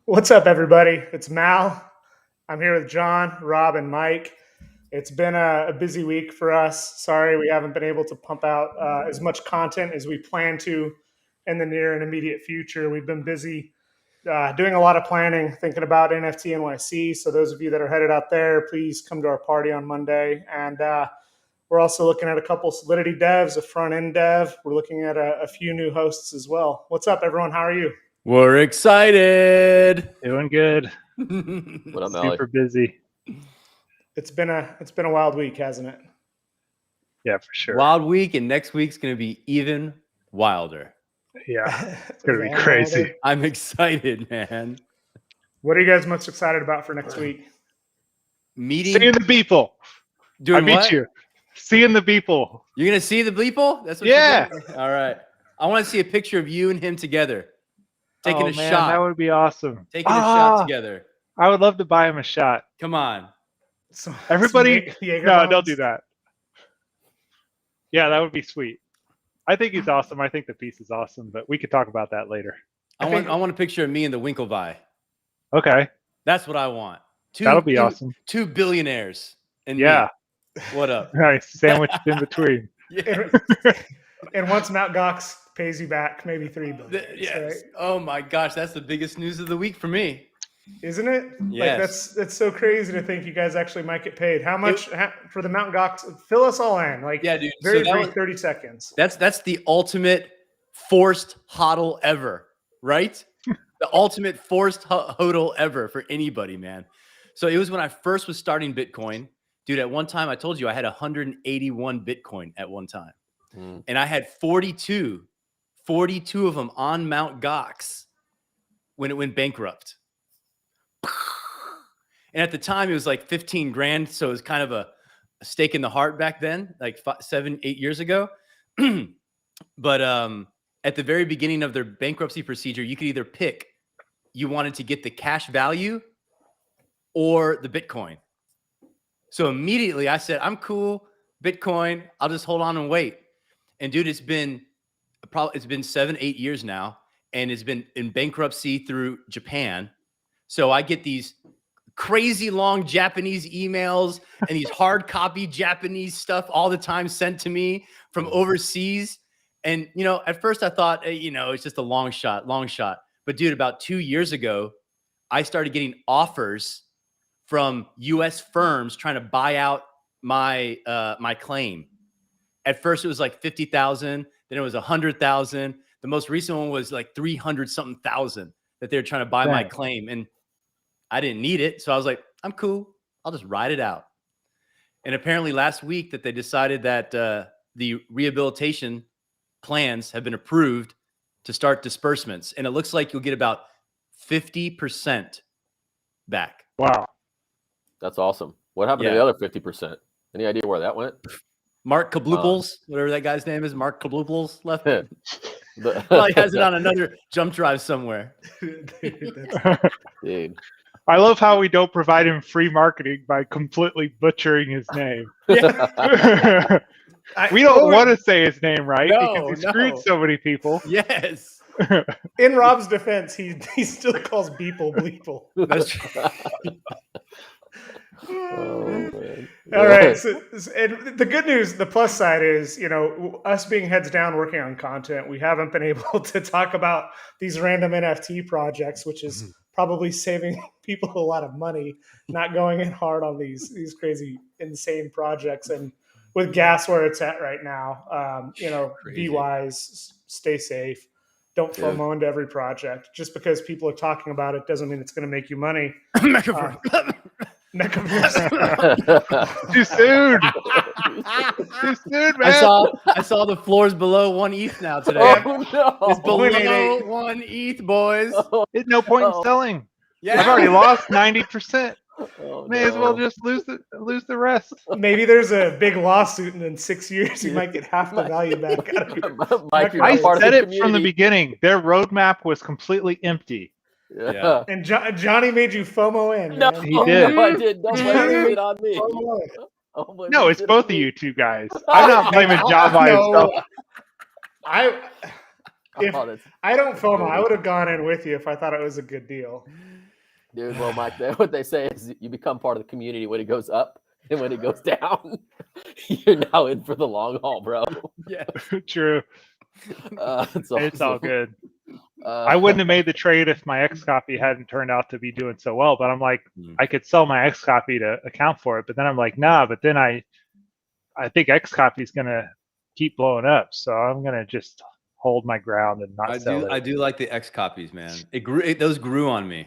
What's up, everybody? It's Mal. I'm here with John, Rob, and Mike. It's been a busy week for us. Sorry we haven't been able to pump out as much content as we plan to in the near and immediate future. We've been busy doing a lot of planning, thinking about NFT.NYC. So those of you that are headed out there, please come to our party on Monday. And we're also looking at a couple Solidity devs, a front end dev. We're looking at a few new hosts as well. What's up, everyone? How are you? We're excited. Doing good. What up, Allie? Super busy. It's been a wild week, hasn't it? Yeah, for sure. Wild week, and next week's going to be even wilder. Yeah, it's going to be crazy. I'm excited, man. What are you guys most excited about for next week? Meeting. Seeing the people. Doing I beat what? you. Seeing the people. You're going to see the people? That's what Yeah. you're doing? All right. I want to see a picture of you and him together. Taking a shot. That would be awesome. Taking a shot together. I would love to buy him a shot. Come on. Everybody. Jaeger No, bombs? don't do that. Yeah, that would be sweet. I think he's awesome. I think the piece is awesome, but we could talk about that later. I want a picture of me and the Winklevi. Okay. That's what I want. That'll be awesome. 2 billionaires. And yeah. me. What up? Nice. Sandwiched in between. Yeah. And once Mt. Gox pays you back, maybe $3 billion. Yes. Right? Oh my gosh, that's the biggest news of the week for me. Isn't it? Yes. Like that's so crazy to think you guys actually might get paid. How much for the Mt. Gox? Fill us all in. Like, yeah, dude. Very So brief, 30 seconds. That's the ultimate forced hodl ever, right? The ultimate forced hodl ever for anybody, man. So it was when I first was starting Bitcoin. Dude, at one time, I told you I had 181 Bitcoin at one time. And I had 42 of them on Mt. Gox when it went bankrupt. And at the time, it was like 15 grand. So it was kind of a stake in the heart back then, like 7, 8 years ago. But at the very beginning of their bankruptcy procedure, you could either pick you wanted to get the cash value or the Bitcoin. So immediately I said, I'm cool, Bitcoin. I'll just hold on and wait. And dude, it's been 7, 8 years now, and it's been in bankruptcy through Japan. So I get these crazy long Japanese emails and these hard copy Japanese stuff all the time sent to me from overseas. And, at first I thought, it's just a long shot. But dude, about 2 years ago, I started getting offers from US firms trying to buy out my my claim. At first it was like 50,000, then it was 100,000. The most recent one was like 300 something thousand that they were trying to buy my claim. And I didn't need it. So I was like, I'm cool. I'll just ride it out. And apparently last week that they decided that the rehabilitation plans have been approved to start disbursements. And it looks like you'll get about 50% back. Wow. That's awesome. What happened to the other 50%? Any idea where that went? Mark Kablooples, whatever that guy's name is, Mark Kablooples left. He Probably has it on another jump drive somewhere. Dude. I love how we don't provide him free marketing by completely butchering his name. We don't want to say his name right because he screwed so many people. Yes. In Rob's defense, he still calls Beeple Bleeple. That's true. Oh, man. All right. So, and the good news, the plus side is, us being heads down working on content, we haven't been able to talk about these random NFT projects, which is probably saving people a lot of money, not going in hard on these crazy, insane projects. And with gas where it's at right now, be wise, stay safe. Don't FOMO into every project. Just because people are talking about it doesn't mean it's going to make you money. Too soon. Too soon, man. I saw the floors below 1 ETH now today. Oh, no. It's below 1 ETH, boys. There's no point in selling. Yeah. I've already lost 90%. Oh, May as well just lose the rest. Maybe there's a big lawsuit, and in 6 years you might get half the value back out of your Mike, you're I not part of said the it from the community. beginning. Their roadmap was completely empty. Yeah. And Johnny made you FOMO in. No, Man. He did. No, I did. Don't blame it on me. FOMO in. Don't blame No, it it's on both of me. you two guys. I'm not blaming John by himself. I don't FOMO. I would have gone in with you if I thought it was a good deal. Dude, well, Mike, what they say is you become part of the community when it goes up, and when it goes down, you're now in for the long haul, bro. Yeah. True. It's awesome. It's all good. I wouldn't have made the trade if my X copy hadn't turned out to be doing so well. But I'm like, I could sell my X copy to account for it. But then I'm like, nah. But then I think X copy is gonna keep blowing up, so I'm gonna just hold my ground and not sell it. I do like the X copies, man. Those grew on me.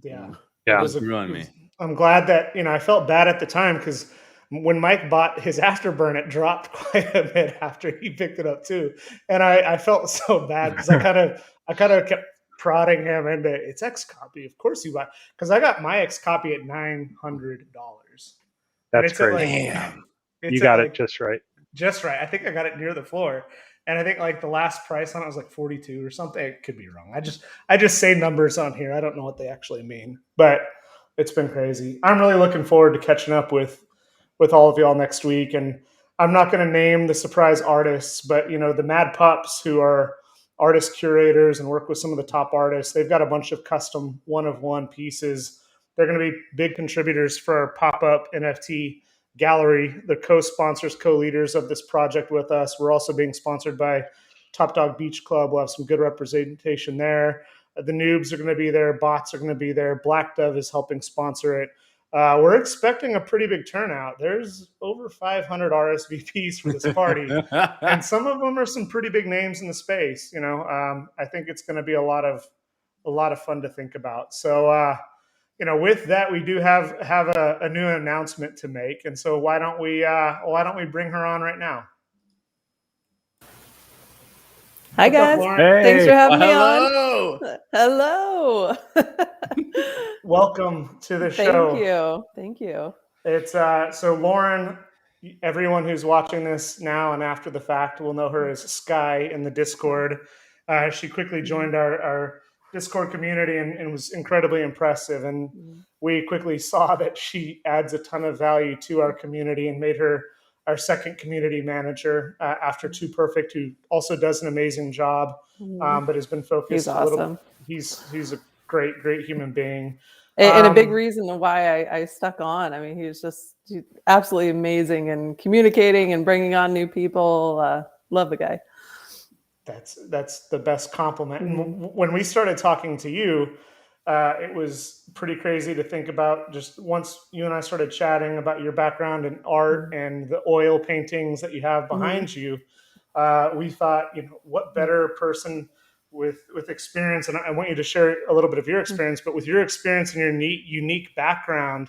Yeah. Yeah. Those grew on me. I'm glad that, I felt bad at the time because when Mike bought his Afterburn, it dropped quite a bit after he picked it up too. And I felt so bad because I kind of kept prodding him into it's X copy. Of course you buy, because I got my X copy at $900. That's crazy. Damn. You got it just right. Just right. I think I got it near the floor. And I think like the last price on it was like 42 or something. It could be wrong. I just say numbers on here. I don't know what they actually mean, but it's been crazy. I'm really looking forward to catching up with all of y'all next week. And I'm not going to name the surprise artists, but the Mad Pups, who are artist curators and work with some of the top artists, they've got a bunch of custom one-of-one pieces. They're going to be big contributors for our pop-up NFT gallery. They're co-sponsors, co-leaders of this project with us. We're also being sponsored by Top Dog Beach Club. We'll have some good representation there. The Noobs are going to be there. Bots are going to be there. Black Dove is helping sponsor it. We're expecting a pretty big turnout. There's over 500 RSVPs for this party, and some of them are some pretty big names in the space. I think it's going to be a lot of fun to think about. So, with that, we do have a new announcement to make, and so why don't we bring her on right now? Hi guys, thanks for having me on. Hello. Welcome to the show. Thank you. It's so Lauren. Everyone who's watching this now and after the fact will know her as Sky in the Discord. She quickly joined our Discord community and was incredibly impressive. And we quickly saw that she adds a ton of value to our community and made her our second community manager after Too Perfect, who also does an amazing job, but has been focused. He's awesome. He's a great human being. And a big reason why I stuck on. I mean, he's absolutely amazing and communicating and bringing on new people. Love the guy. That's the best compliment. And when we started talking to you, it was pretty crazy to think about just once you and I started chatting about your background in art and the oil paintings that you have behind you. We thought, what better person with experience, and I want you to share a little bit of your experience, but with your experience and your unique background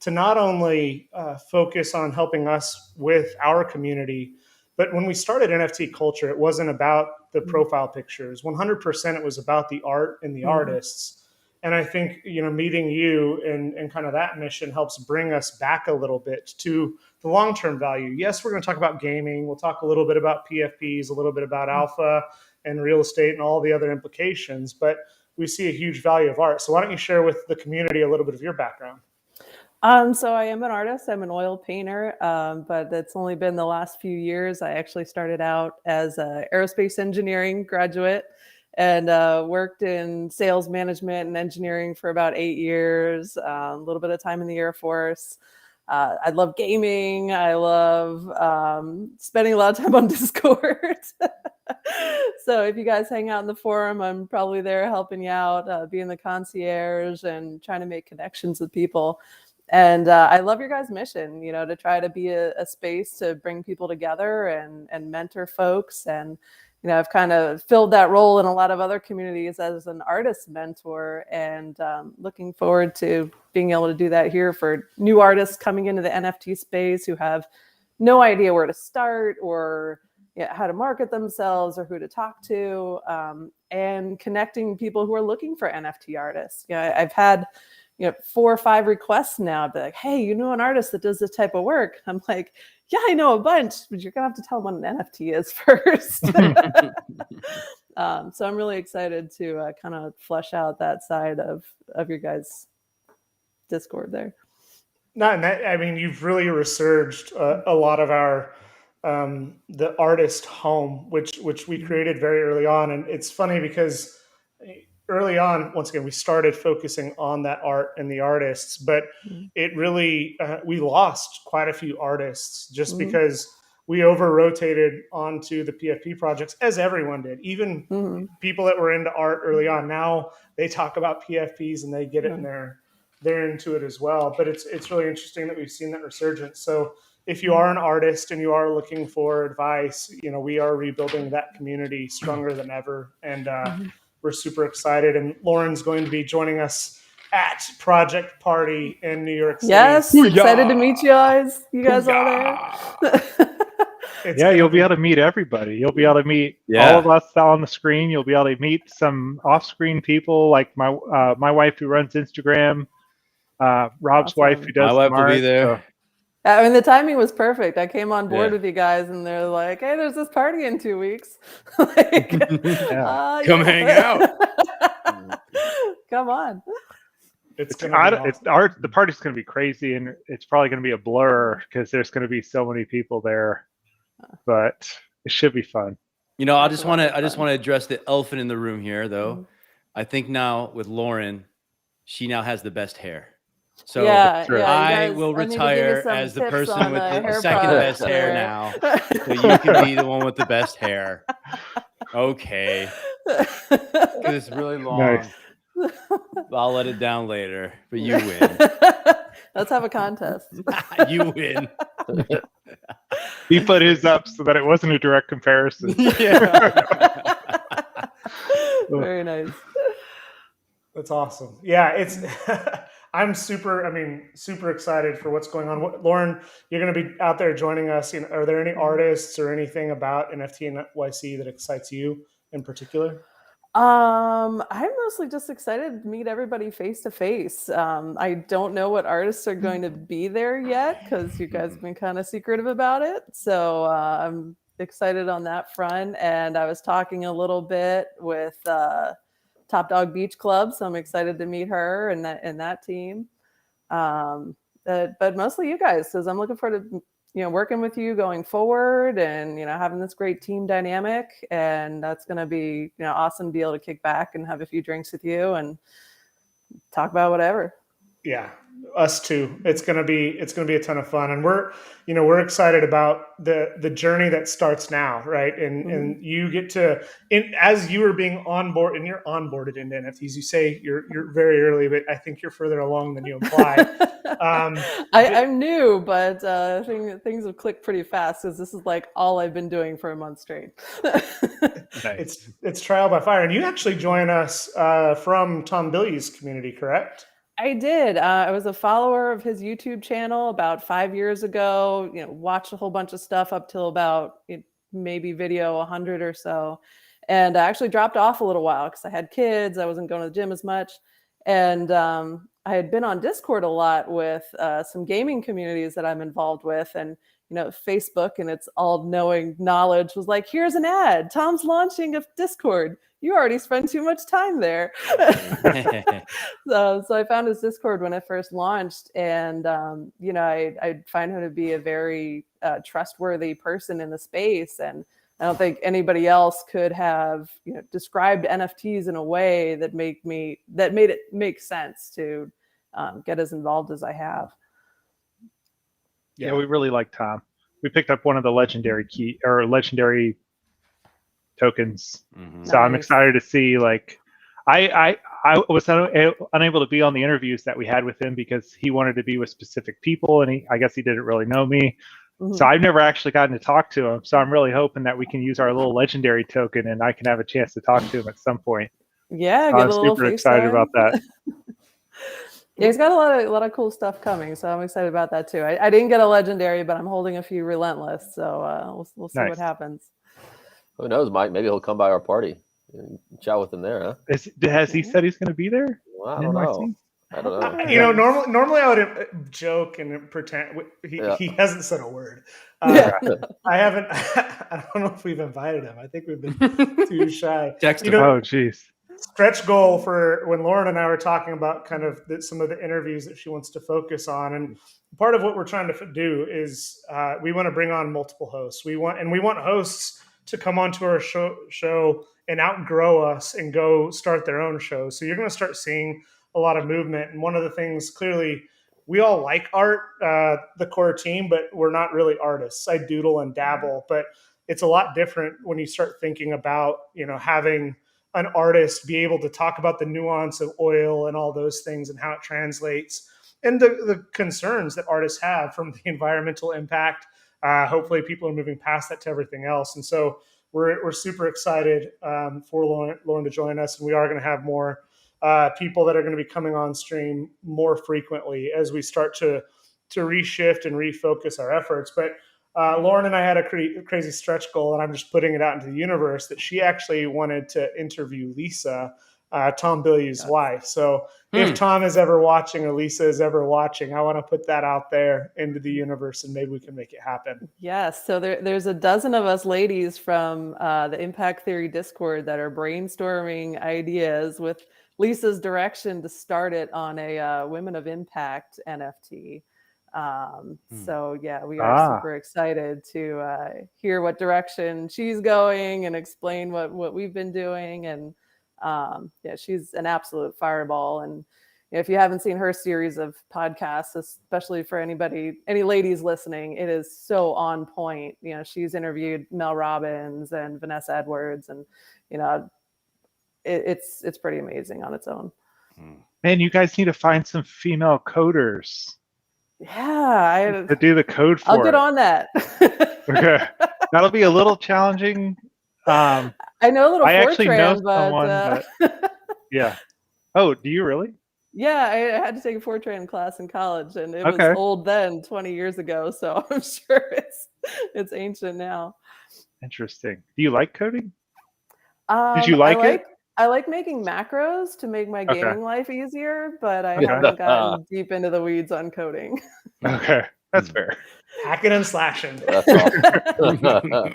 to not only focus on helping us with our community, but when we started NFT Culture, it wasn't about the profile pictures. 100% it was about the art and the artists. And I think, meeting you and kind of that mission helps bring us back a little bit to the long-term value. Yes, we're going to talk about gaming. We'll talk a little bit about PFPs, a little bit about alpha and real estate and all the other implications, but we see a huge value of art. So why don't you share with the community a little bit of your background? So I am an artist. I'm an oil painter, but it's only been the last few years. I actually started out as an aerospace engineering graduate and worked in sales management and engineering for about 8 years, a little bit of time in the Air Force. I love gaming. I love spending a lot of time on Discord. So if you guys hang out in the forum, I'm probably there helping you out, being the concierge and trying to make connections with people. And I love your guys' mission, to try to be a space to bring people together and mentor folks. And, I've kind of filled that role in a lot of other communities as an artist mentor, and looking forward to being able to do that here for new artists coming into the NFT space who have no idea where to start or how to market themselves or who to talk to, and connecting people who are looking for NFT artists. I've had 4 or 5 requests now. I'd be like, hey, you know an artist that does this type of work? I'm like, yeah, I know a bunch, but you're gonna have to tell them what an NFT is first. So I'm really excited to kind of flesh out that side of your guys' Discord there. You've really resurged a lot of our the artist home, which we created very early on. And it's funny because early on, once again, we started focusing on that art and the artists, but it really, we lost quite a few artists just because we over rotated onto the PFP projects, as everyone did. Even people that were into art early on, now they talk about PFPs and they get it, and they're into it as well. But it's really interesting that we've seen that resurgence. So if you are an artist and you are looking for advice, we are rebuilding that community stronger than ever, and we're super excited. And Lauren's going to be joining us at Project Party in New York City. Yes, excited to meet you guys. You guys all there? You'll be able to meet everybody. You'll be able to meet all of us on the screen. You'll be able to meet some off-screen people like my wife who runs Instagram, Rob's wife who does my wife will be there. So. I mean, the timing was perfect. I came on board with you guys, and they're like, "Hey, there's this party in 2 weeks. Come hang out. Come on." The party's going to be crazy, and it's probably going to be a blur because there's going to be so many people there. But it should be fun. I just want to address the elephant in the room here, though. I think now with Lauren, she now has the best hair. So I will retire as the person with the second best hair now. So you can be the one with the best hair. Okay. It's really long. Nice. I'll let it down later, but you win. Let's have a contest. You win. He put his up so that it wasn't a direct comparison. Very nice. That's awesome. Yeah, I'm super excited for what's going on. Lauren, you're going to be out there joining us. Are there any artists or anything about NFT.NYC that excites you in particular? I'm mostly just excited to meet everybody face to face. I don't know what artists are going to be there yet because you guys have been kind of secretive about it. So I'm excited on that front. And I was talking a little bit with Top Dog Beach Club, so I'm excited to meet her and that team. But mostly you guys, because I'm looking forward to working with you going forward, and having this great team dynamic. And that's going to be awesome to be able to kick back and have a few drinks with you and talk about whatever. Yeah, us too. It's gonna be a ton of fun, and we're excited about the journey that starts now, right? And you get to, as you are being onboard, and you're onboarded into NFTs. You say you're very early, but I think you're further along than you imply. I'm new, but things have clicked pretty fast because this is like all I've been doing for a month straight. Nice. It's trial by fire, and you actually join us from Tom Billy's community, correct? I did. I was a follower of his YouTube channel about 5 years ago. Watched a whole bunch of stuff up till about maybe video 100 or so, and I actually dropped off a little while because I had kids. I wasn't going to the gym as much, and I had been on Discord a lot with some gaming communities that I'm involved with, and Facebook and its all-knowing knowledge was like, "Here's an ad. Tom's launching a Discord. You already spent too much time there." So I found his Discord when it first launched, and I find him to be a very trustworthy person in the space, and I don't think anybody else could have described NFTs in a way that made it make sense to get as involved as I have. Yeah, we really like Tom. We picked up one of the legendary tokens. So I'm excited to see, I was unable to be on the interviews that we had with him because he wanted to be with specific people, and I guess he didn't really know me. So I've never actually gotten to talk to him. So I'm really hoping that we can use our little legendary token and I can have a chance to talk to him at some point. Yeah, I'm super excited about that. Yeah, he's got a lot of cool stuff coming, so I'm excited about that too. I didn't get a legendary, but I'm holding a few relentless, so we'll see what happens. Who knows, Mike? Maybe he'll come by our party and chat with him there, huh? Has he said he's going to be there? Well, I don't know. Normally I would joke and pretend. He hasn't said a word. I haven't. I don't know if we've invited him. I think we've been too shy. Text him. Oh, geez. Stretch goal for when Lauren and I were talking about kind of some of the interviews that she wants to focus on, and part of what we're trying to do is we want to bring on multiple hosts. We want hosts to come onto our show and outgrow us and go start their own shows. So you're going to start seeing a lot of movement. And one of the things, clearly, we all like art, the core team, but we're not really artists. I doodle and dabble, but it's a lot different when you start thinking about, having an artist be able to talk about the nuance of oil and all those things and how it translates, and the concerns that artists have from the environmental impact. Hopefully people are moving past that to everything else. And so we're super excited for Lauren to join us. And we are going to have more people that are going to be coming on stream more frequently as we start to reshift and refocus our efforts. But Lauren and I had a crazy stretch goal, and I'm just putting it out into the universe, that she actually wanted to interview Lisa, Tom Bilyeu's wife. So if Tom is ever watching or Lisa is ever watching, I want to put that out there into the universe, and maybe we can make it happen. Yes. So there's a dozen of us ladies from the Impact Theory Discord that are brainstorming ideas with Lisa's direction to start it on a Women of Impact NFT. So yeah, we are super excited to hear what direction she's going and explain what we've been doing. And yeah, she's an absolute fireball. And if you haven't seen her series of podcasts, especially for any ladies listening, it is so on point. She's interviewed Mel Robbins and Vanessa Edwards, and it's pretty amazing on its own. Man, you guys need to find some female coders. Yeah, to do the code for I'll get on that. Okay, that'll be a little challenging. I know a little. I actually know someone, but yeah. Oh, do you really? Yeah, I had to take a Fortran class in college, and it was old then, 20 years ago. So I'm sure it's ancient now. Interesting. Do you like coding? Did you like it? I like making macros to make my gaming life easier, but I haven't gotten deep into the weeds on coding. Okay, that's fair. Hacking and slashing. That's awesome.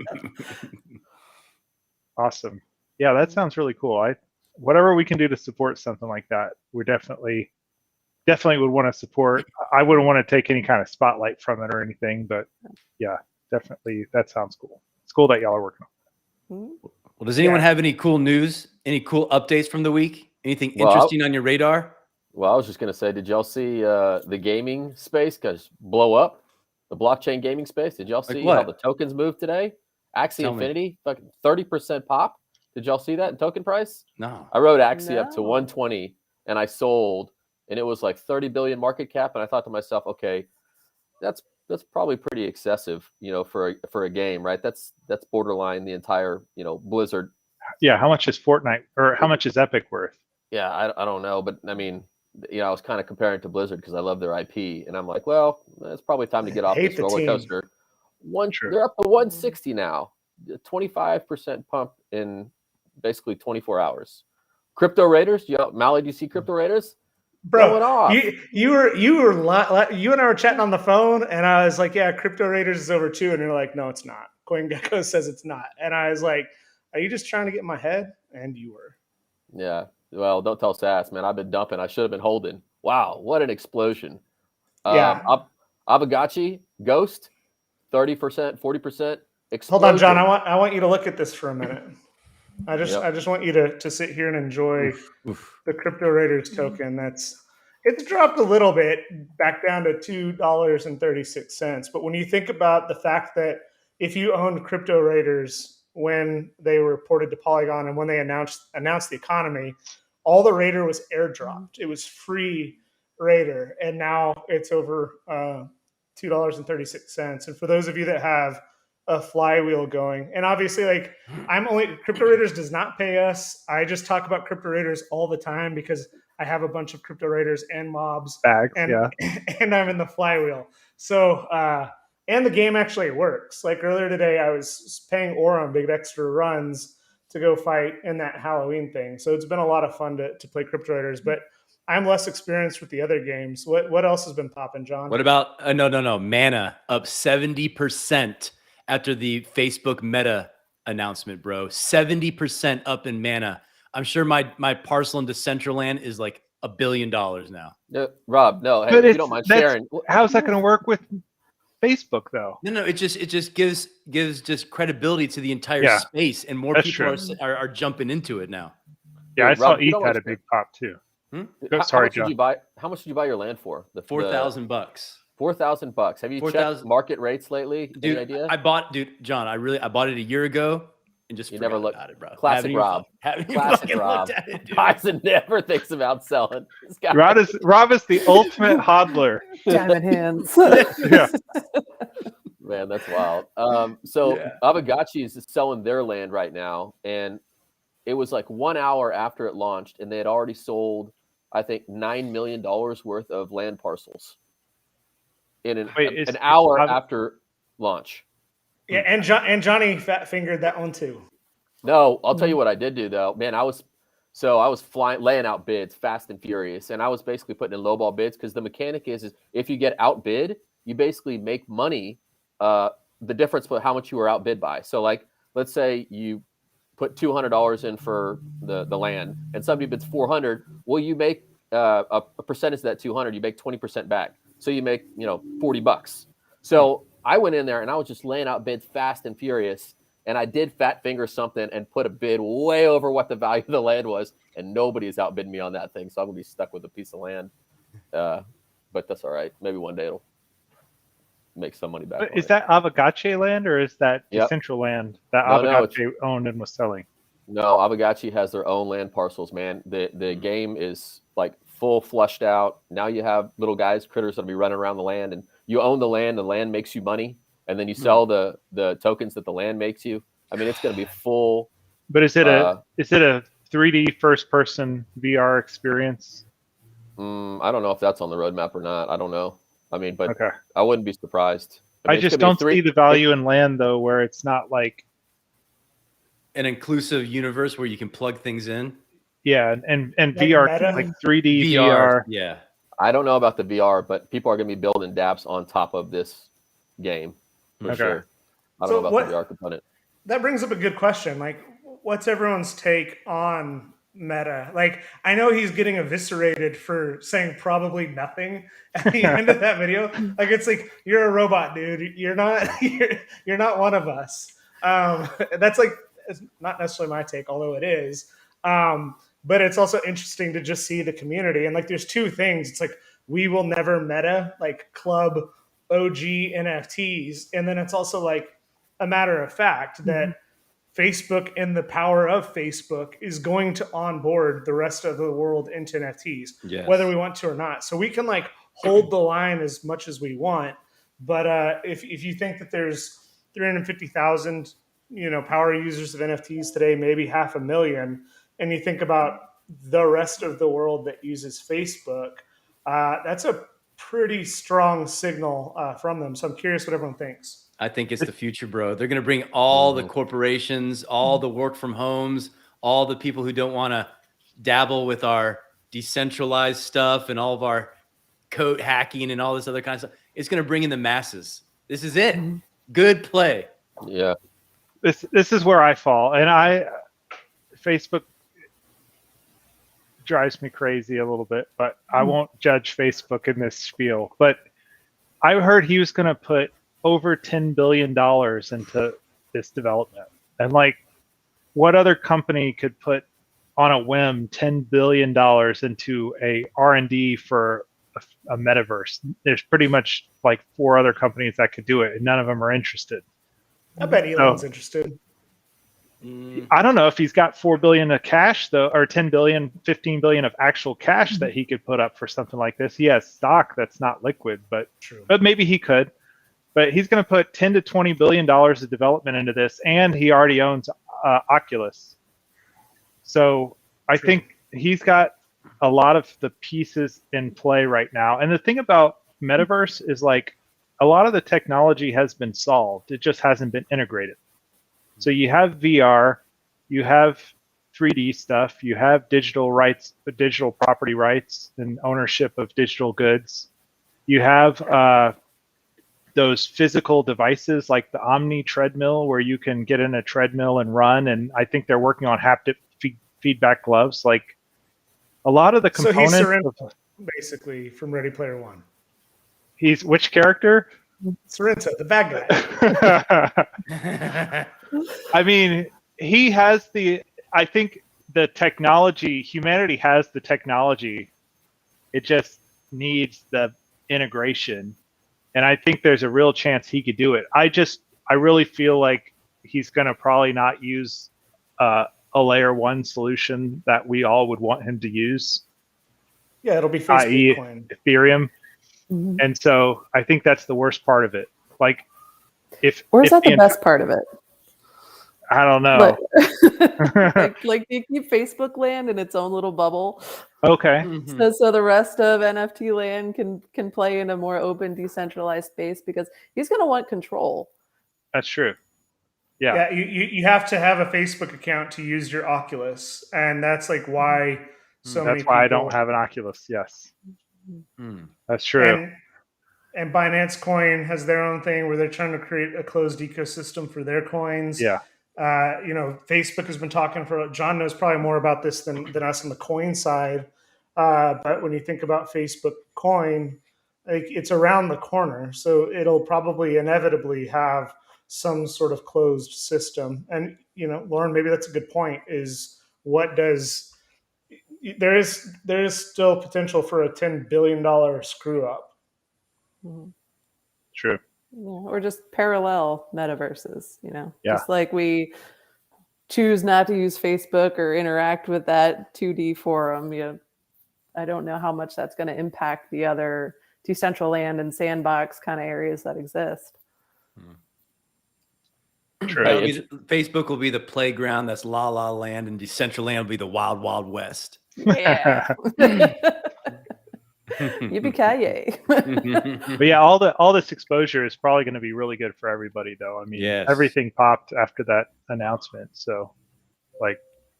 Awesome. Yeah, that sounds really cool. Whatever we can do to support something like that, we're definitely would want to support. I wouldn't want to take any kind of spotlight from it or anything, but yeah, definitely that sounds cool. It's cool that y'all are working on it. Well, does anyone have any cool news, any cool updates from the week? Anything interesting on your radar? Well, I was just going to say, did y'all see the gaming space blow up? The blockchain gaming space? Did y'all see how the tokens moved today? Axie Infinity, fucking 30% pop. Did y'all see that in token price? No. I rode Axie up to 120 and I sold, and it was like 30 billion market cap. And I thought to myself, okay, that's probably pretty excessive, for a game, right? That's borderline the entire, Blizzard. Yeah. How much is Fortnite, or how much is Epic worth? Yeah, I don't know, but I mean, I was kind of comparing it to Blizzard because I love their IP, and I'm like, well, it's probably time to get off this roller coaster. They're up to 160 now, 25% pump in basically 24 hours. Crypto Raiders, Mally, do you see Crypto Raiders? Bro, you and I were chatting on the phone, and I was like, yeah, Crypto Raiders is over 2, and you're like, no, it's not. CoinGecko says it's not. And I was like, are you just trying to get in my head? And you were. Yeah. Well, don't tell Sass, man. I've been dumping. I should have been holding. Wow, what an explosion. Yeah. Abagachi, Ghost, 30%, 40% explosion. Hold on, John. I want you to look at this for a minute. I just want you to sit here and enjoy the Crypto Raiders token. It's dropped a little bit back down to $2.36. But when you think about the fact that if you owned Crypto Raiders when they were ported to Polygon and when they announced the economy, all the Raider was airdropped. It was free Raider, and now it's over $2.36. And for those of you that have a flywheel going, and obviously, Crypto Raiders does not pay us. I just talk about Crypto Raiders all the time because I have a bunch of Crypto Raiders and mobs bags, and I'm in the flywheel. So and the game actually works. Like earlier today, I was paying Aurum big extra runs to go fight in that Halloween thing. So it's been a lot of fun to play Crypto Raiders, but I'm less experienced with the other games. What else has been popping, John? What about no Mana up 70% after the Facebook Meta announcement, bro. 70% up in Mana. I'm sure my parcel into Decentraland is like $1 billion now. Rob, no, hey, if you don't mind sharing. How's that going to work with Facebook though. No, it just gives just credibility to the entire space, and more people are jumping into it now. Yeah, I saw ETH had a big pop too. Sorry, John. How much did you buy your land for? $4,000. $4,000. Have you checked market rates lately? Dude, Any idea? I bought it a year ago and just never looked at it, bro. Classic Rob. Classic Rob. Tyson never thinks about selling. Rob is the ultimate hodler. Diamond hands. Yeah. Man, that's wild. Aavegotchi is selling their land right now, and it was like 1 hour after it launched, and they had already sold, I think, $9 million worth of land parcels in an hour after launch. Yeah, and Johnny fat fingered that one too. No, I'll tell you what I did do though. Man, I was laying out bids fast and furious, and I was basically putting in lowball bids because the mechanic is if you get outbid, you basically make money. The difference but how much you were outbid by. So like, let's say you put $200 in for the land, and somebody bids $400. Well, you make a percentage of that $200. You make 20% back, so you make $40. So I went in there and I was just laying out bids fast and furious, and I did fat finger something and put a bid way over what the value of the land was, and nobody's outbid me on that thing. So I'm gonna be stuck with a piece of land, but that's all right. Maybe one day it'll make some money back. But is that Aavegotchi land, or is that Decentral land that Aavegotchi owned and was selling? No, Aavegotchi has their own land parcels, man. The game is like full flushed out. Now you have little guys, critters that'll be running around the land, and you own the land makes you money, and then you sell the tokens that the land makes you. I mean, it's going to be full. But is it a 3D first person VR experience? I don't know if that's on the roadmap or not. I don't know. I mean, but I wouldn't be surprised. I just don't see the value in land though, where it's not like an inclusive universe where you can plug things in. Yeah, and VR, like 3D VR. Yeah. I don't know about the VR, but people are going to be building dApps on top of this game for sure. I don't know about the VR component. That brings up a good question. Like, what's everyone's take on Meta? Like, I know he's getting eviscerated for saying probably nothing at the end of that video. Like, it's like, you're a robot, dude. You're not you're not one of us. That's like, it's not necessarily my take, although it is. But it's also interesting to just see the community. And like, there's two things. It's like, we will never meta, like club OG NFTs. And then it's also like a matter of fact that Facebook and the power of Facebook is going to onboard the rest of the world into NFTs, whether we want to or not. So we can like hold the line as much as we want. But if you think that there's 350,000, power users of NFTs today, maybe 500,000, and you think about the rest of the world that uses Facebook, that's a pretty strong signal from them. So I'm curious what everyone thinks. I think it's the future, bro. They're going to bring all the corporations, all the work from homes, all the people who don't want to dabble with our decentralized stuff and all of our code hacking and all this other kind of stuff. It's going to bring in the masses. This is it. Good play. Yeah. This is where I fall. And Facebook drives me crazy a little bit, but I won't judge Facebook in this spiel. But I heard he was going to put over $10 billion into this development. And like, what other company could put on a whim $10 billion into a R&D for a metaverse? There's pretty much like 4 other companies that could do it, and none of them are interested. I bet Elon's interested. I don't know if he's got 4 billion of cash though, or 10 billion, 15 billion of actual cash that he could put up for something like this. He has stock that's not liquid, but maybe he could. But he's going to put 10 to 20 billion dollars of development into this, and he already owns Oculus. So I think he's got a lot of the pieces in play right now. And the thing about metaverse is like a lot of the technology has been solved. It just hasn't been integrated. So you have VR, you have 3D stuff, you have digital rights, digital property rights and ownership of digital goods. You have those physical devices like the Omni treadmill, where you can get in a treadmill and run. And I think they're working on haptic feedback gloves. Like a lot of the components. So he's basically from Ready Player One. He's which character? Sorrento, the bad guy. I mean, he has I think the technology, humanity has the technology. It just needs the integration. And I think there's a real chance he could do it. I really feel like he's going to probably not use a layer 1 solution that we all would want him to use. Yeah, it'll be Facebook coin. Ethereum. Mm-hmm. And so I think that's the worst part of it. Like, where's that the best part of it? I don't know. like you keep Facebook land in its own little bubble. Okay. Mm-hmm. So the rest of NFT land can play in a more open, decentralized space because he's going to want control. That's true. Yeah. Yeah. You have to have a Facebook account to use your Oculus, and that's like why That's why I don't have an Oculus. Yes. That's true. And Binance Coin has their own thing where they're trying to create a closed ecosystem for their coins. Yeah. Facebook has been talking John knows probably more about this than us on the coin side. But when you think about Facebook coin, like, it's around the corner. So it'll probably inevitably have some sort of closed system. And, Lauren, maybe that's a good point, is there is still potential for a $10 billion screw up. Mm-hmm. True. Yeah, or just parallel metaverses, Yeah. Just like we choose not to use Facebook or interact with that 2D forum. I don't know how much that's going to impact the other Decentraland and Sandbox kind of areas that exist. True. Facebook will be the playground that's La La Land, and Decentraland will be the Wild Wild West. Yeah. Yippee-ki-yay. But yeah, all this exposure is probably going to be really good for everybody, though. I mean, everything popped after that announcement. So, like,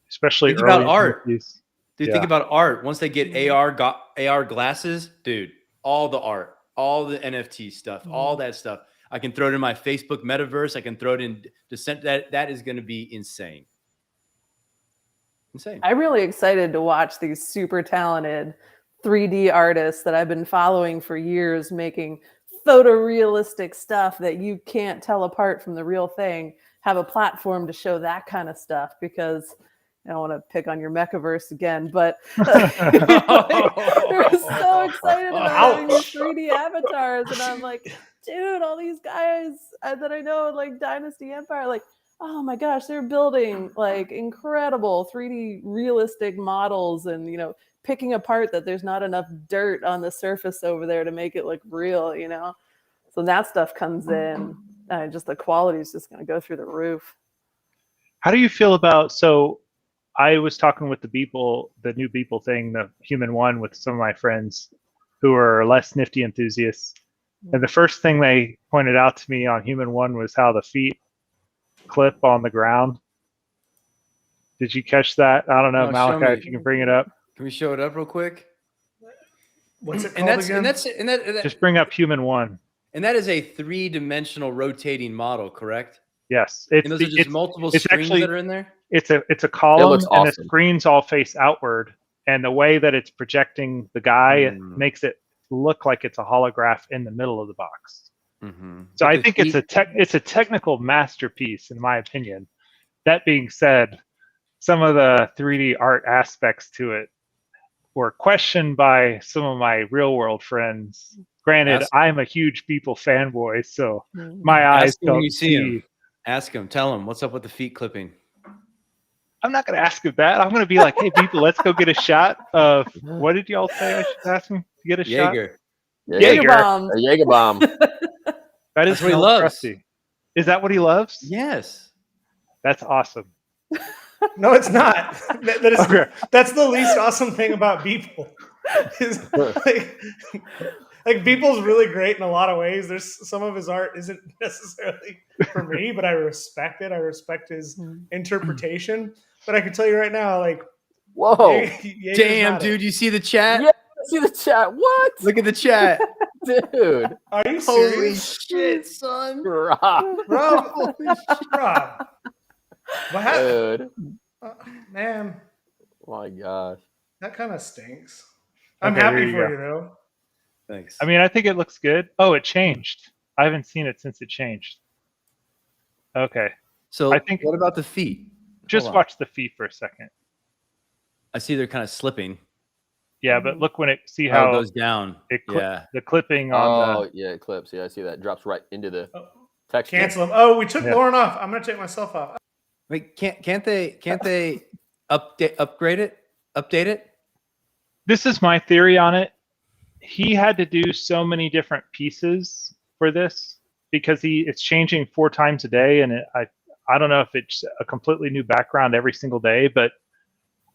especially think early about art. NFTs. Dude, think about art. Once they get AR glasses, dude, all the art, all the NFT stuff, all that stuff. I can throw it in my Facebook metaverse. I can throw it in Descent. That is going to be insane. Insane. I'm really excited to watch these super talented 3D artists that I've been following for years making photorealistic stuff that you can't tell apart from the real thing, have a platform to show that kind of stuff, because I don't want to pick on your Mechaverse again, but they're so excited about having these 3D avatars. And I'm like, dude, all these guys that I know, like Dynasty Empire, like, oh my gosh, they're building like incredible 3D realistic models and, picking apart that there's not enough dirt on the surface over there to make it look real, So that stuff comes in, and just the quality is just going to go through the roof. How do you feel about, so I was talking with the new Beeple thing, the Human One, with some of my friends who are less Nifty enthusiasts. And the first thing they pointed out to me on Human One was how the feet clip on the ground. Did you catch that? I don't know, Malachi, if you can bring it up. Can we show it up real quick? What's it called again? And that just bring up Human One. And that is a 3-dimensional rotating model, correct? Yes. And those are just multiple screens that are in there? It's a column, awesome. And the screens all face outward. And the way that it's projecting the guy, it makes it look like it's a holograph in the middle of the box. Mm-hmm. So I think it's a technical masterpiece, in my opinion. That being said, some of the 3D art aspects to it were questioned by some of my real world friends. Granted, I'm a huge Beeple fanboy, so my eyes don't see him. Ask him, tell him what's up with the feet clipping. I'm not going to ask him that. I'm going to be like, hey, Beeple, let's go get a shot of, what did y'all say I should ask him to get a shot? Jaeger bomb. A Jaeger bomb. That's what he loves. Crusty. Is that what he loves? Yes. That's awesome. No, it's not. That's the least awesome thing about Beeple. Like Beeple's really great in a lot of ways. There's some of his art isn't necessarily for me, but I respect it. I respect his interpretation. But I can tell you right now, like, whoa, damn, dude, you see the chat? Yeah, I see the chat. What? Look at the chat, dude. Are you serious? Holy shit, son, Rob. What happened? Dude. Man. Oh my gosh. That kind of stinks. I'm happy for you, though. Thanks. I mean, I think it looks good. Oh, it changed. I haven't seen it since it changed. Okay. So I think. What about the feet? Just watch the feet for a second. I see they're kind of slipping. Yeah, but look when see how it goes down. The clipping on yeah, it clips. Yeah, I see that. It drops right into the text. Cancel them. Oh, we took Lauren off. I'm gonna take myself off. Wait, can't they upgrade it? Update it? This is my theory on it. He had to do so many different pieces for this because it's changing 4 times a day, and I don't know if it's a completely new background every single day, but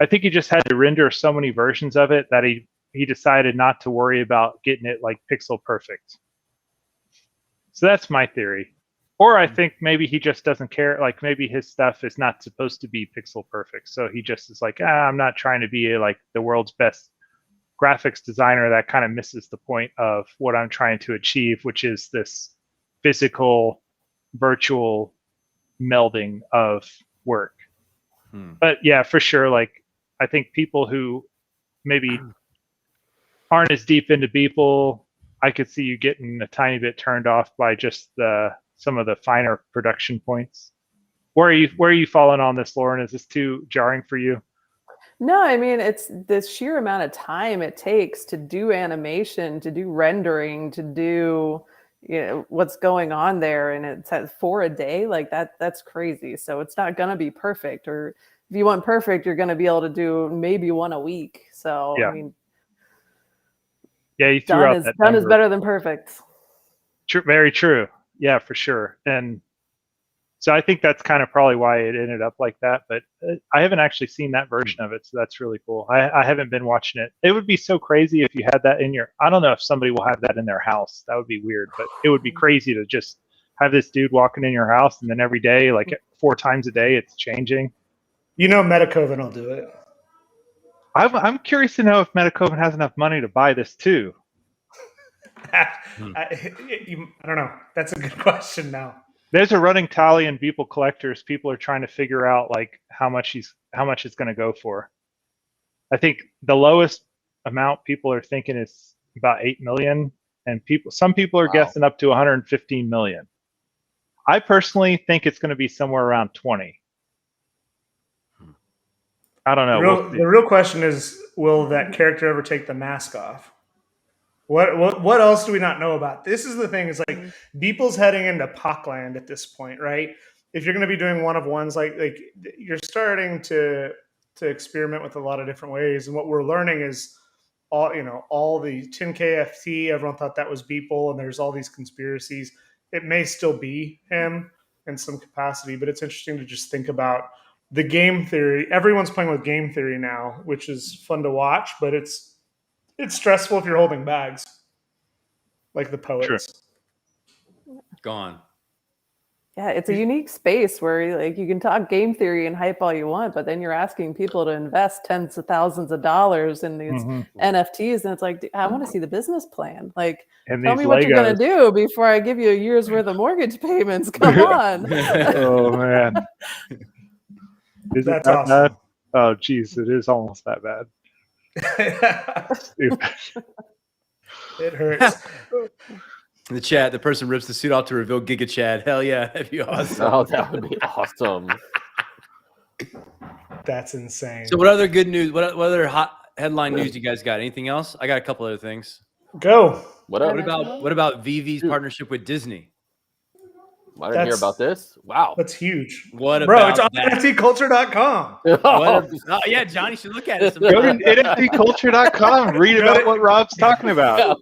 I think he just had to render so many versions of it that he decided not to worry about getting it like pixel perfect. So that's my theory. Or I think maybe he just doesn't care. Like maybe his stuff is not supposed to be pixel perfect. So he just is like, I'm not trying to be like the world's best graphics designer. That kind of misses the point of what I'm trying to achieve, which is this physical, virtual melding of work. But yeah, for sure. Like I think people who maybe aren't as deep into Beeple, I could see you getting a tiny bit turned off by just some of the finer production points. Where are you falling on this, Lauren? Is this too jarring for you? No, I mean, it's the sheer amount of time it takes to do animation, to do rendering, to do what's going on there, and it's at 4 a day. Like that's crazy. So it's not gonna be perfect, or if you want perfect, you're gonna be able to do maybe 1 a week. So yeah. I mean, you threw out that done is better than perfect. True, very true. Yeah, for sure. And so I think that's kind of probably why it ended up like that. But I haven't actually seen that version of it, so that's really cool. I haven't been watching it. It would be so crazy if you had that in your. I don't know if somebody will have that in their house. That would be weird, but it would be crazy to just have this dude walking in your house and then every day, like 4 times a day, it's changing. Metacoven will do it. I'm curious to know if Metacoven has enough money to buy this too. I don't know. That's a good question now. There's a running tally in Beeple collectors. People are trying to figure out like how much it's going to go for. I think the lowest amount people are thinking is about 8 million, and some people are guessing up to 115 million. I personally think it's going to be somewhere around 20. I don't know. The real question is, will that character ever take the mask off? What else do we not know about? This is the thing. It's like Beeple's heading into Pockland at this point, right? If you're going to be doing one of ones, like you're starting to experiment with a lot of different ways. And what we're learning is all the 10KFT. Everyone thought that was Beeple, and there's all these conspiracies. It may still be him in some capacity, but it's interesting to just think about the game theory. Everyone's playing with game theory now, which is fun to watch, but it's stressful if you're holding bags, like the poets. True. Gone. Yeah, it's a unique space where like you can talk game theory and hype all you want, but then you're asking people to invest tens of thousands of dollars in these NFTs, and it's like, I want to see the business plan. Like, tell me what you're gonna do before I give you a year's worth of mortgage payments. Come on. Oh man, is it that awesome. Bad? Oh geez, it is almost that bad. It hurts. In the chat, the person rips the suit off to reveal Giga Chad. Hell yeah, that'd be awesome. Oh, that would be awesome. That's insane. So what other good news, what other hot headline news you guys got? Anything else? I got a couple other things. Go. What about VV's partnership with Disney? I didn't hear about this. Wow. That's huge. What Bro, about it's on NFTculture.com. Oh, yeah, Johnny should look at it. Go to NFTculture.com. Read about what Rob's talking about.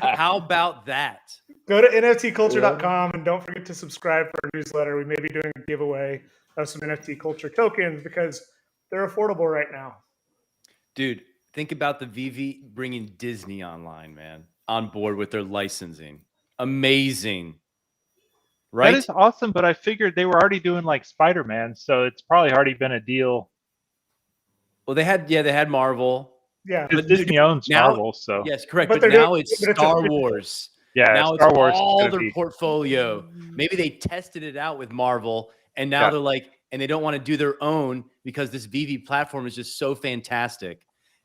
How about that? Go to NFTculture.com and don't forget to subscribe for our newsletter. We may be doing a giveaway of some NFT Culture tokens because they're affordable right now. Dude, think about the VV bringing Disney online, man, on board with their licensing. Amazing. Right? That is awesome, but I figured they were already doing like Spider-Man, so it's probably already been a deal. Well, they had Marvel. Yeah, but Disney owns Marvel, so yes, correct. But now it's Star Wars. Yeah, now Star it's Wars all their portfolio. Maybe they tested it out with Marvel, and now they're like, and they don't want to do their own because this VV platform is just so fantastic,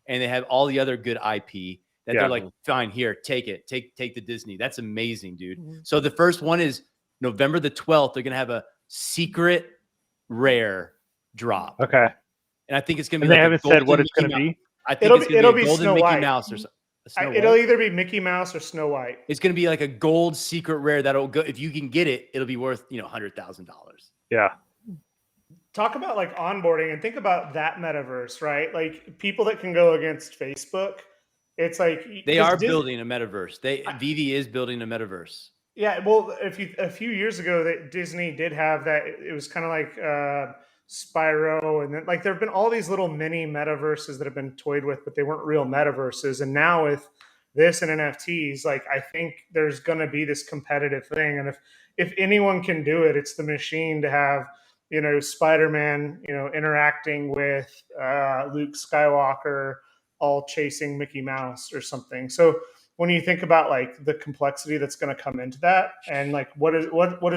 and they have all the other good IP that they're like, fine, here, take it, take the Disney. That's amazing, dude. So the first one is November the 12th. They're gonna have a secret rare drop. Okay. And I think it's gonna be. And like they haven't said what it's gonna be. I think it's gonna be a golden Snow Mickey White. Mouse or something. It'll either be Mickey Mouse or Snow White. It's going to be like a gold secret rare that'll go. If you can get it, it'll be worth $100,000. Yeah. Talk about like onboarding and think about that metaverse, right? Like people that can go against Facebook. It's like they are building a metaverse. Vivi is building a metaverse. Yeah, well, a few years ago, that Disney did have that. It was kind of like Spyro, and then like there have been all these little mini metaverses that have been toyed with, but they weren't real metaverses. And now with this and NFTs, like I think there's going to be this competitive thing. And if anyone can do it, it's the machine to have Spider-Man interacting with Luke Skywalker, all chasing Mickey Mouse or something. So when you think about like the complexity that's going to come into that, and like what is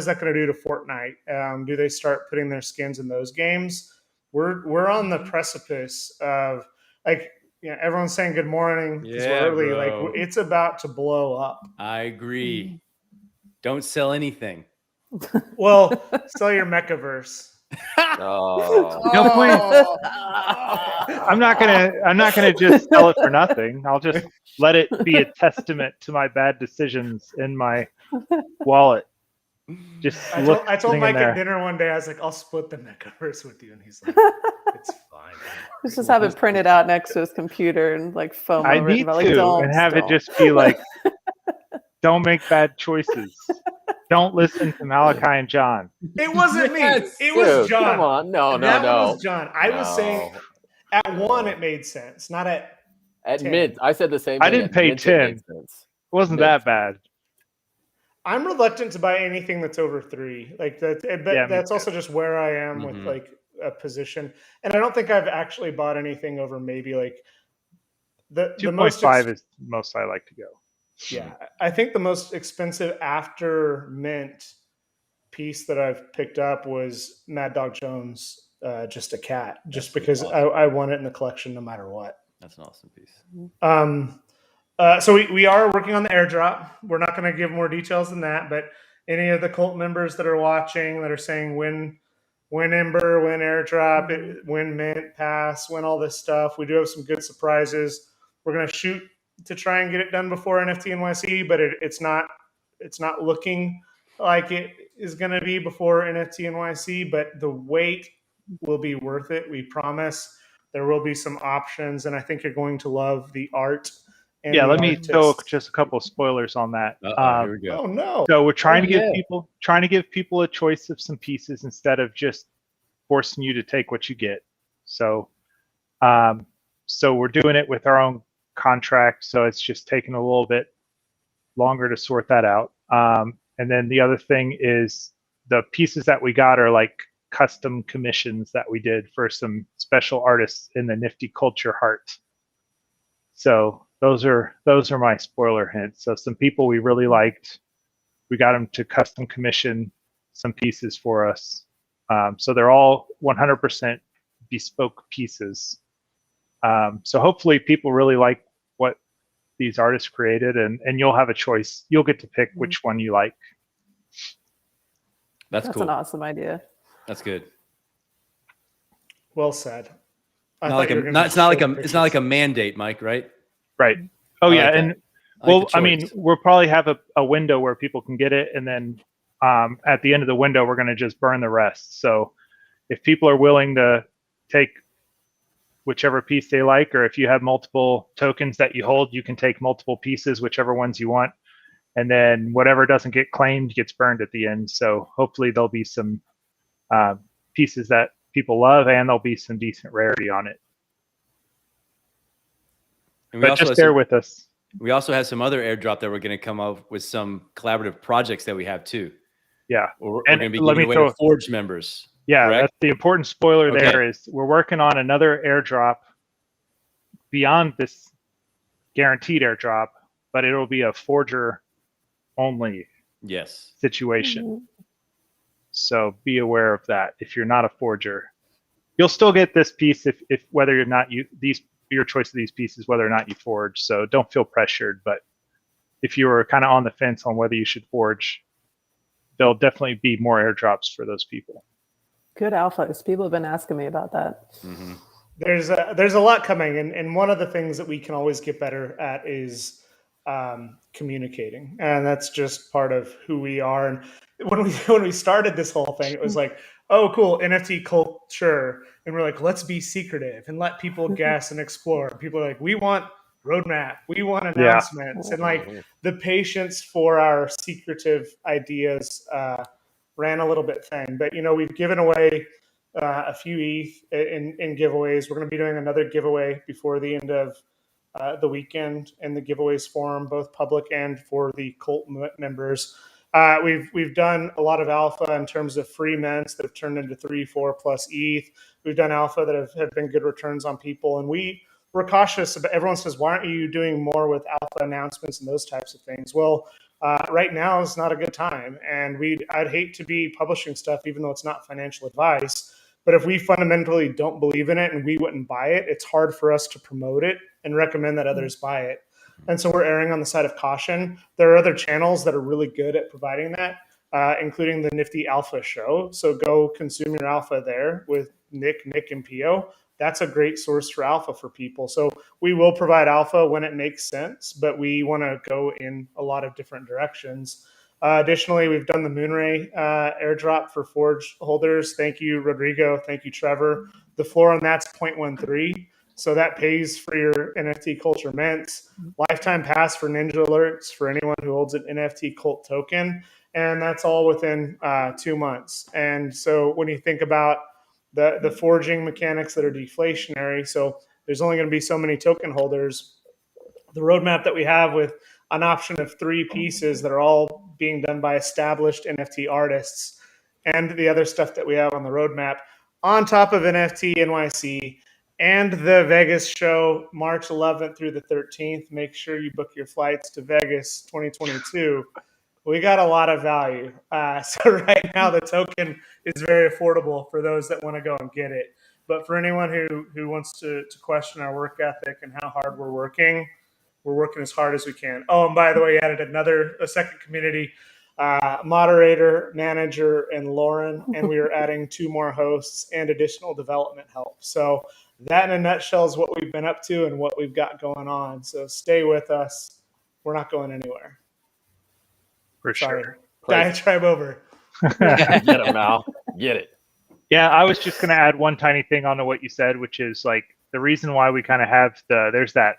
that going to do to Fortnite? Do they start putting their skins in those games? We're on the precipice of like everyone's saying good morning because we're early. Bro. Like it's about to blow up. I agree. Don't sell anything. Well, sell your Mechaverse. No, please. I'm not gonna just sell it for nothing. I'll just let it be a testament to my bad decisions in my wallet. I told Mike at dinner one day, I was like, I'll split the Mechaverse with you, and he's like, it's fine. Let's just have it printed out next to his computer and like foam over it. And have it just be like, don't make bad choices. Don't listen to Malachi and John. It wasn't me. It was John. Come on. No. That was John. I was saying at 1 it made sense, not at 10. Mid. I said the same thing. I didn't pay 10. It wasn't that bad. I'm reluctant to buy anything that's over 3. Like that. That's also just where I am with like a position. And I don't think I've actually bought anything over maybe like the 2.5 is the most I like to go. Yeah, I think the most expensive after mint piece that I've picked up was Mad Dog Jones, just a cat, just because awesome. I want it in the collection no matter what. That's an awesome piece. So we are working on the airdrop. We're not going to give more details than that, but any of the cult members that are watching that are saying win Ember, win airdrop, win mint, pass, win all this stuff. We do have some good surprises. We're going to shoot to try and get it done before NFT.NYC, but it's not looking like it is going to be before NFT.NYC, but the wait will be worth it. We promise. There will be some options, and I think you're going to love the art. And let me throw just a couple of spoilers on that. Here we go. Oh no! So we're trying to give people a choice of some pieces instead of just forcing you to take what you get. So we're doing it with our own contract, so it's just taking a little bit longer to sort that out. And then the other thing is the pieces that we got are like custom commissions that we did for some special artists in the Nifty Culture Heart. So those are my spoiler hints. So some people we really liked, we got them to custom commission some pieces for us. So they're all 100% bespoke pieces. So hopefully people really like what these artists created, and you'll have a choice. You'll get to pick which one you like. That's cool. That's an awesome idea. That's good. Well said. It's not like a mandate, Mike, right? Right. Oh yeah, and I mean, we'll probably have a window where people can get it, and then at the end of the window, we're going to just burn the rest. So if people are willing to take whichever piece they like, or if you have multiple tokens that you hold, you can take multiple pieces, whichever ones you want. And then whatever doesn't get claimed gets burned at the end. So hopefully there'll be some pieces that people love, and there'll be some decent rarity on it. But just bear with us. We also have some other airdrop that we're going to come up with some collaborative projects that we have too. Yeah. We're going to be giving away to Forge members. Yeah, correct? That's the important spoiler there is we're working on another airdrop beyond this guaranteed airdrop, but it'll be a forger only situation. So be aware of that. If you're not a forger, you'll still get this piece if whether or not these your choice of these pieces, whether or not you forge. So don't feel pressured. But if you were kind of on the fence on whether you should forge, there'll definitely be more airdrops for those people. Good alphas. People have been asking me about that. Mm-hmm. There's a lot coming, and one of the things that we can always get better at is communicating, and that's just part of who we are. And when we started this whole thing, it was like, oh, cool, NFT culture, and we're like, let's be secretive and let people guess and explore. People are like, we want roadmap, we want announcements, and like the patience for our secretive ideas ran a little bit thin. But we've given away a few ETH in giveaways. We're going to be doing another giveaway before the end of the weekend in the giveaways forum, both public and for the cult members. We've done a lot of alpha in terms of free mints that have turned into 3, 4 plus ETH. We've done alpha that have been good returns on people, and we're cautious about. Everyone says, why aren't you doing more with alpha announcements and those types of things? Well, right now is not a good time, and I'd hate to be publishing stuff even though it's not financial advice. But if we fundamentally don't believe in it and we wouldn't buy it, it's hard for us to promote it and recommend that others buy it. And so we're erring on the side of caution. There are other channels that are really good at providing that, including the Nifty Alpha Show. So go consume your alpha there with Nick, and Pio. That's a great source for alpha for people. So we will provide alpha when it makes sense, but we want to go in a lot of different directions. Additionally, we've done the Moonray airdrop for Forge holders. Thank you, Rodrigo. Thank you, Trevor. The floor on that's 0.13. So that pays for your NFT Culture mints. Lifetime pass for Ninja Alerts for anyone who holds an NFT Cult token. And that's all within 2 months. And so when you think about the forging mechanics that are deflationary, so there's only going to be so many token holders. The roadmap that we have with an option of 3 pieces that are all being done by established NFT artists, and the other stuff that we have on the roadmap, on top of NFT.NYC and the Vegas show, March 11th through the 13th. Make sure you book your flights to Vegas 2022. We got a lot of value. So right now the token is very affordable for those that want to go and get it. But for anyone who wants to question our work ethic and how hard we're working as hard as we can. Oh, and by the way, added a second community moderator, manager, and Lauren, and we are adding 2 more hosts and additional development help. So that in a nutshell is what we've been up to and what we've got going on. So stay with us. We're not going anywhere. For sure. Diatribe over. Get it, Mal. Get it. Yeah, I was just going to add one tiny thing onto what you said, which is like the reason why we kind of have there's that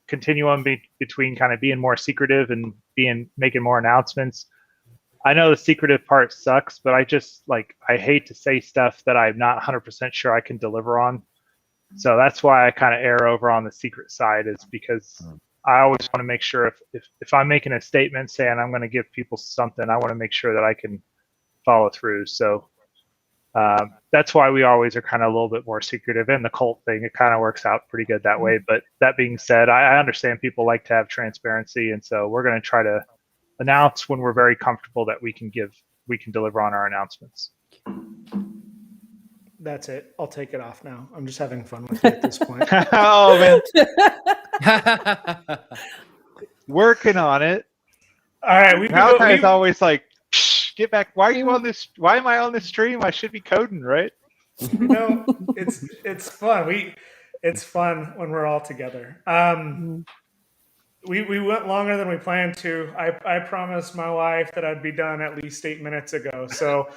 continuum between kind of being more secretive and making more announcements. I know the secretive part sucks, but I hate to say stuff that I'm not 100% sure I can deliver on. So that's why I kind of err over on the secret side, is because I always want to make sure if I'm making a statement saying I'm going to give people something, I want to make sure that I can follow through. So that's why we always are kind of a little bit more secretive. And the cult thing, it kind of works out pretty good that way. But that being said, I understand people like to have transparency, and so we're going to try to announce when we're very comfortable that we can deliver on our announcements. That's it. I'll take it off now. I'm just having fun with it at this point. Oh man, working on it. All right, Malachi's always like, get back. Why are you on this? Why am I on this stream? I should be coding, right? It's fun. It's fun when we're all together. We went longer than we planned to. I promised my wife that I'd be done at least 8 minutes ago. So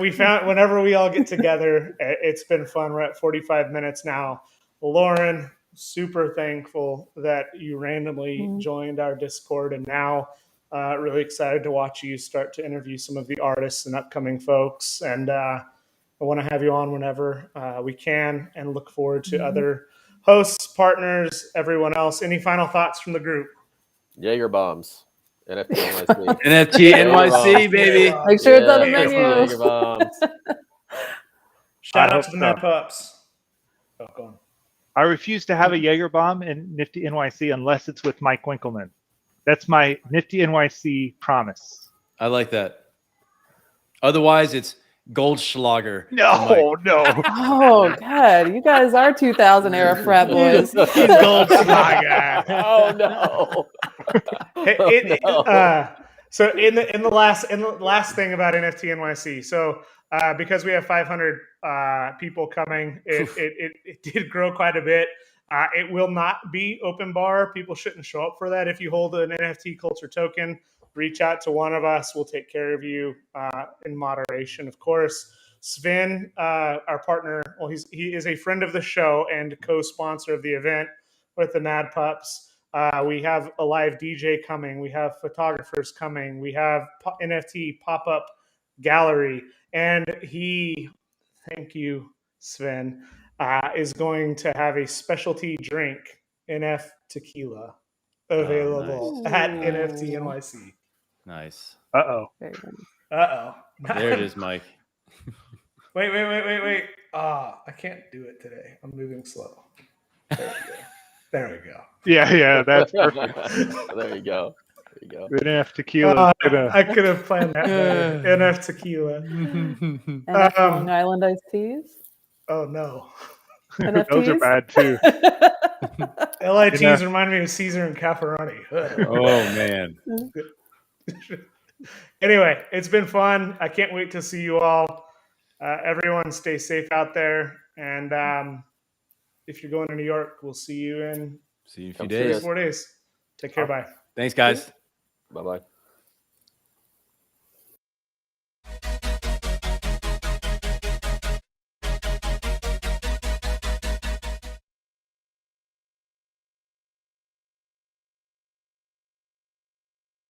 we found whenever we all get together, it's been fun. We're at 45 minutes now. Lauren, super thankful that you randomly joined our Discord, and now really excited to watch you start to interview some of the artists and upcoming folks. And I want to have you on whenever we can, and look forward to other hosts, partners, everyone else. Any final thoughts from the group? Jaeger bombs. NFT.NYC. NFT.NYC, baby. Make sure it's on the menu. Jaeger bombs. Shout out to the Mad Pups. Oh, go on. I refuse to have a Jaeger bomb in Nifty NYC unless it's with Mike Winkleman. That's my Nifty NYC promise. I like that. Otherwise, it's Goldschlager. No. Oh God, you guys are 2000 era frat boys. Goldschlager. Oh no. So in the last thing about NFT.NYC, so because we have 500 people coming, it did grow quite a bit. It will not be open bar. People shouldn't show up for that. If you hold an NFT culture token, reach out to one of us. We'll take care of you in moderation, of course. Sven, our partner, well, he is a friend of the show and co-sponsor of the event with the Mad Pups. We have a live DJ coming. We have photographers coming. We have NFT pop-up gallery. And thank you, Sven, is going to have a specialty drink, NF Tequila, available at NFT.NYC. Nice. Uh-oh. There it is, Mike. Wait. I can't do it today. I'm moving slow. There we go. Yeah, that's perfect. There you go. Good NF Tequila. I could have planned that better. NF Tequila. NF Long Island iced teas. Oh no. NFTs? Those are bad too. LITs remind me of Caesar and Cafferoni. Oh man. Anyway, it's been fun. I can't wait to see you all. Everyone stay safe out there. And if you're going to New York, we'll see you in a few days. 4 days. Take care. Bye. Thanks, guys. Bye-bye.